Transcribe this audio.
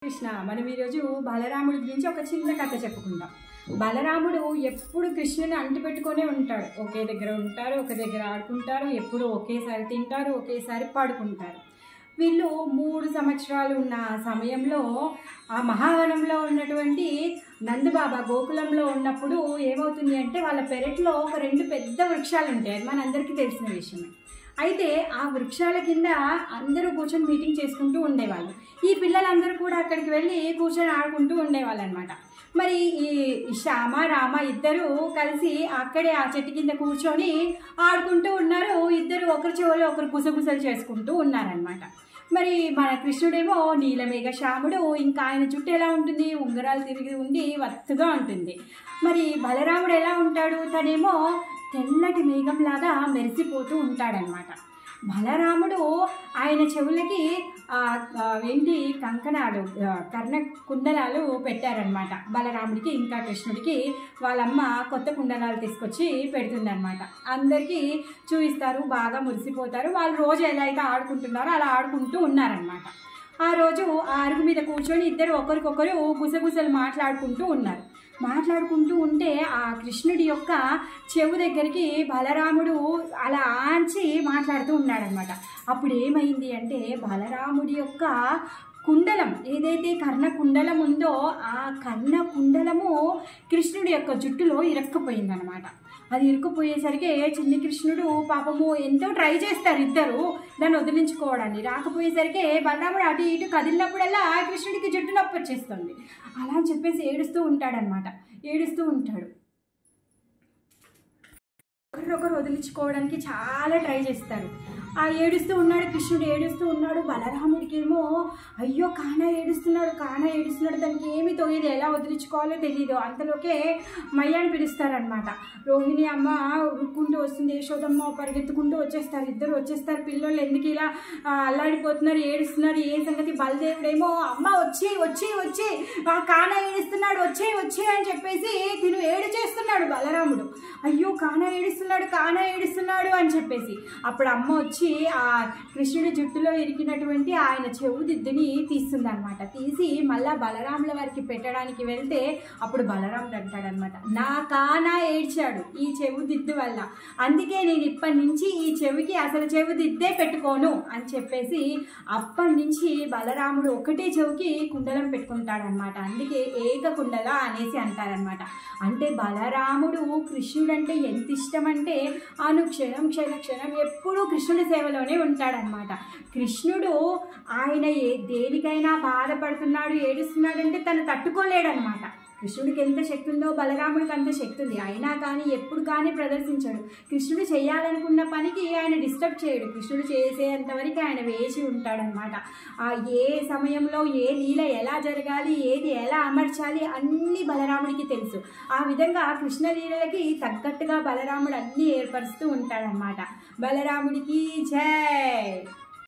కృష్ణ మనం ఈరోజు బలరాముడి గురించి ఒక చిన్న కథ చెప్పుకుందాం. బలరాముడు ఎప్పుడు కృష్ణుని అంటిపెట్టుకునే ఉంటాడు. ఒకే దగ్గర ఉంటారు, ఒక దగ్గర ఆడుకుంటారు, ఎప్పుడు ఒకేసారి తింటారు, ఒకేసారి పడుకుంటారు. వీళ్ళు 3 సంవత్సరాలు ఉన్న సమయంలో ఆ మహావనంలో ఉన్నటువంటి నందబాబా గోకులంలో ఉన్నప్పుడు ఏమవుతుంది అంటే వాళ్ళ పెరట్లో ఒక 2 పెద్ద వృక్షాలు ఉంటాయి. అది మనందరికీ తెలిసిన విషయమే. అయితే ఆ వృక్షాల కింద అందరూ కూర్చొని మీటింగ్ చేసుకుంటూ ఉండేవాళ్ళు. ఈ పిల్లలందరూ కూడా అక్కడికి వెళ్ళి కూర్చొని ఆడుకుంటూ ఉండేవాళ్ళు అనమాట. మరి ఈ శ్యామ రామ ఇద్దరు కలిసి అక్కడే ఆ చెట్టు కింద కూర్చొని ఆడుకుంటూ ఉన్నారు. ఇద్దరు ఒకరి చెవులో ఒకరు గుసగుసలు చేసుకుంటూ ఉన్నారనమాట. మరి మన కృష్ణుడేమో నీలమేఘ శ్యాముడు, ఇంకా ఆయన జుట్టు ఎలా ఉంటుంది, ఉంగరాలు తిరిగి ఉండి వత్తుగా ఉంటుంది. మరి బలరాముడు ఎలా ఉంటాడు, తనేమో తెల్లటి మేఘంలాగా మెరిసిపోతూ ఉంటాడనమాట. బలరాముడు ఆయన చెవులకి ఏంటి కంకణాలు, కర్ణ కుండలాలు పెట్టారనమాట. బలరాముడికి ఇంకా కృష్ణుడికి వాళ్ళమ్మ కొత్త కుండలాలు తీసుకొచ్చి పెడుతుందనమాట. అందరికీ చూపిస్తారు, బాగా మురిసిపోతారు. వాళ్ళు రోజు ఎలా అయితే ఆడుకుంటున్నారో అలా ఆడుకుంటూ ఉన్నారనమాట. ఆ రోజు ఆ అరుగు మీద కూర్చొని ఇద్దరు ఒకరికొకరు గుసగుసలు మాట్లాడుకుంటూ ఉన్నారు. మాట్లాడుకుంటూ ఉంటే ఆ కృష్ణుడి యొక్క చెవు దగ్గరికి బలరాముడు అలా ఆంచి మాట్లాడుతూ ఉన్నాడనమాట. అప్పుడు ఏమైంది అంటే బలరాముడి యొక్క కుండలం, ఏదైతే కర్ణ కుండలం ఉందో ఆ కర్ణ కుండలము కృష్ణుడి యొక్క జుట్టులో ఇరక్కుపోయిందనమాట. అది ఇరుక్కుపోయేసరికి చిన్ని కృష్ణుడు పాపము ఎంతో ట్రై చేస్తారు ఇద్దరు దాన్ని వదిలించుకోవడాన్ని. రాకపోయేసరికి బలరాముడు అటు ఇటు కదిలినప్పుడల్లా కృష్ణుడికి జుట్టు నొప్పి వచ్చేస్తుంది. అలా అని చెప్పేసి ఏడుస్తూ ఉంటాడనమాట. ఏడుస్తూ ఉంటాడు. ఒకరినొకరు వదిలించుకోవడానికి చాలా ట్రై చేస్తారు. ఆ ఏడుస్తూ ఉన్నాడు కృష్ణుడు, ఏడుస్తూ ఉన్నాడు. బలరాముడికి ఏమో అయ్యో కానా ఏడుస్తున్నాడు, దానికి ఏమి తోయదు, ఎలా వదిలించుకోవాలో తెలియదు. అంతలోకే మయ్యాన్ని పిలుస్తారనమాట. రోహిణి అమ్మ ఉరుక్కుంటూ వస్తుంది, యశోదమ్మ పరిగెత్తుకుంటూ వచ్చేస్తారు. ఇద్దరు వచ్చేస్తారు. పిల్లలు ఎందుకు ఇలా అల్లాడిపోతున్నారు, ఏడుస్తున్నారు, ఏ సంగతి. బలదేవుడేమో అమ్మ వచ్చి వచ్చి వచ్చి కానా ఏడుస్తున్నాడు, వచ్చే అని చెప్పేసి తిను ఏడు చేస్తున్నాడు బలరాముడు. అయ్యో కానా ఏడుస్తున్నాడు అని చెప్పేసి అప్పుడు అమ్మ వచ్చి ఆ కృష్ణుడి జుట్టులో ఇరికినటువంటి ఆయన చెవు దిద్దుని తీస్తుంది అనమాట. తీసి మళ్ళా బలరాముల వారికి పెట్టడానికి వెళ్తే అప్పుడు బలరాముడు అంటాడనమాట, నా కానా ఏడ్చాడు ఈ చెవు దిద్దు వల్ల, అందుకే నేను ఇప్పటి నుంచి ఈ చెవికి అసలు చెవు దిద్దే పెట్టుకోను అని చెప్పేసి అప్పటి నుంచి బలరాముడు ఒకటే చెవికి కుండలం పెట్టుకుంటాడనమాట. అందుకే ఏక కుండల అనేసి అంటారనమాట. అంటే బలరాముడు కృష్ణుడు అంటే ఎంత ఇష్టం అంటే అనుక్షణం క్షణక్షణం ఎప్పుడూ కృష్ణుడి సేవలోనే ఉంటాడనమాట. కృష్ణుడు ఆయన దేనికైనా బాధపడుతున్నాడు, ఏడుస్తున్నాడంటే తను తట్టుకోలేడనమాట. కృష్ణుడికి ఎంత శక్తి ఉందో బలరాముడికి అంత శక్తి ఉంది. అయినా కానీ ఎప్పుడు కానీ ప్రదర్శించాడు. కృష్ణుడు చేయాలనుకున్న పనికి ఆయన డిస్టర్బ్ చేయడు. కృష్ణుడు చేసేంతవరకు ఆయన వేచి ఉంటాడనమాట. ఏ సమయంలో ఏ లీల ఎలా జరగాలి, ఏది ఎలా అమర్చాలి అన్నీ బలరాముడికి తెలుసు. ఆ విధంగా కృష్ణలీలకి తగ్గట్టుగా బలరాముడు అన్నీ ఏర్పరుస్తూ ఉంటాడనమాట. బలరాముడికి జై.